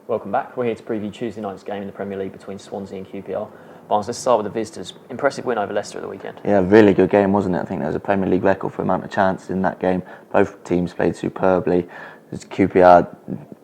Welcome back. We're here to preview Tuesday night's game in the Premier League between Swansea and QPR. Barnes, let's start with the visitors. Impressive win over Leicester at the weekend. Yeah, really good game, wasn't it? I think there was a Premier League record for amount of chances in that game. Both teams played superbly. It's QPR,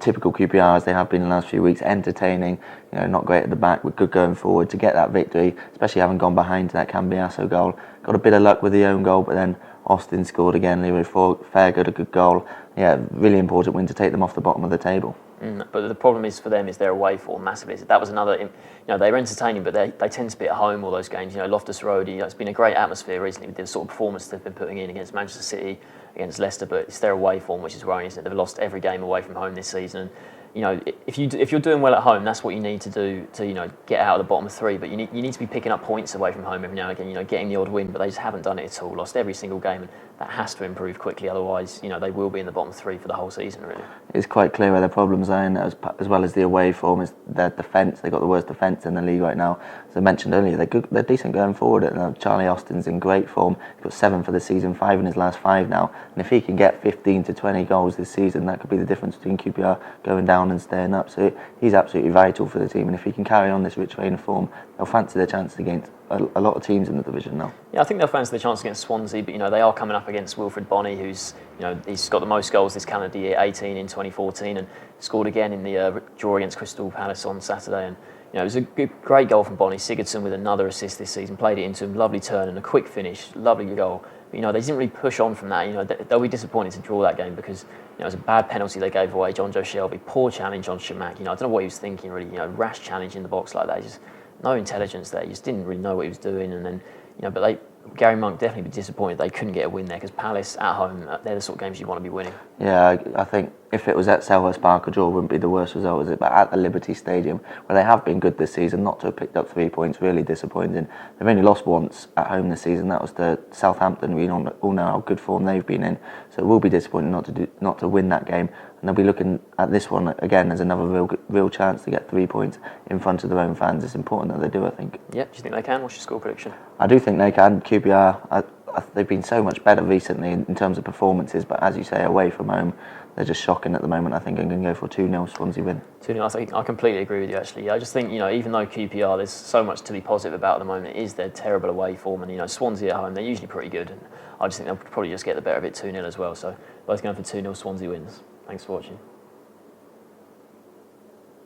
typical QPR as they have been in the last few weeks, entertaining, not great at the back, but good going forward to get that victory, especially having gone behind to that Cambiasso goal. Got a bit of luck with the own goal, but then Austin scored again. Leroy Fairgood, a good goal. Yeah, really important win to take them off the bottom of the table. But the problem is for them is their away form massively. That was another, they're entertaining, but they tend to be at home all those games. Loftus Road, it's been a great atmosphere recently with the sort of performance they've been putting in against Manchester City, against Leicester, but it's their away form which is worrying, isn't it? They've lost every game away from home this season. If you're doing well at home, that's what you need to do to get out of the bottom three. But you need to be picking up points away from home every now and again. Getting the odd win, but they just haven't done it at all. Lost every single game, and that has to improve quickly. Otherwise, they will be in the bottom three for the whole season. Really, it's quite clear where their problems are, in, as well as the away form is their defence. They've got the worst defence in the league right now. As I mentioned earlier, they're good. They're decent going forward. Charlie Austin's in great form. He's got 7 for the season, 5 in his last 5 now. And if he can get 15 to 20 goals this season, that could be the difference between QPR going down and staying up. So he's absolutely vital for the team, and if he can carry on this rich vein of form, they'll fancy their chances against a lot of teams in the division now. Yeah, I think they'll fancy their chance against Swansea, but they are coming up against Wilfred Bonney, who's he's got the most goals this calendar year, 18 in 2014, and scored again in the draw against Crystal Palace on Saturday. And it was a great goal from Bonney. Sigurdsson with another assist this season, played it into him, lovely turn and a quick finish, lovely goal. But, they didn't really push on from that. They'll be disappointed to draw that game because it was a bad penalty they gave away. John Joe Shelby, poor challenge on Shamak. I don't know what he was thinking really. Rash challenge in the box like that. Just no intelligence there. He just didn't really know what he was doing. And then, Gary Monk definitely be disappointed they couldn't get a win there because Palace at home, they're the sort of games you want to be winning. Yeah, I think if it was at Selhurst Park, a draw wouldn't be the worst result, is it? But at the Liberty Stadium, where they have been good this season, not to have picked up 3 points, really disappointing. They've only lost once at home this season. That was to Southampton. We all know how good form they've been in, so it will be disappointing not to win that game. And they'll be looking at this one again as another real chance to get 3 points in front of their own fans. It's important that they do, I think. Yeah, do you think they can? What's your score prediction? I do think they can. QPR, they've been so much better recently in terms of performances, but as you say, away from home, they're just shocking at the moment. I think I'm going to go for a 2-0 Swansea win. 2-0, I completely agree with you, actually. I just think, even though QPR, there's so much to be positive about at the moment, it is their terrible away form. And, Swansea at home, they're usually pretty good. And I just think they'll probably just get the better of it 2-0 as well. So both going for 2-0 Swansea wins. Thanks for watching.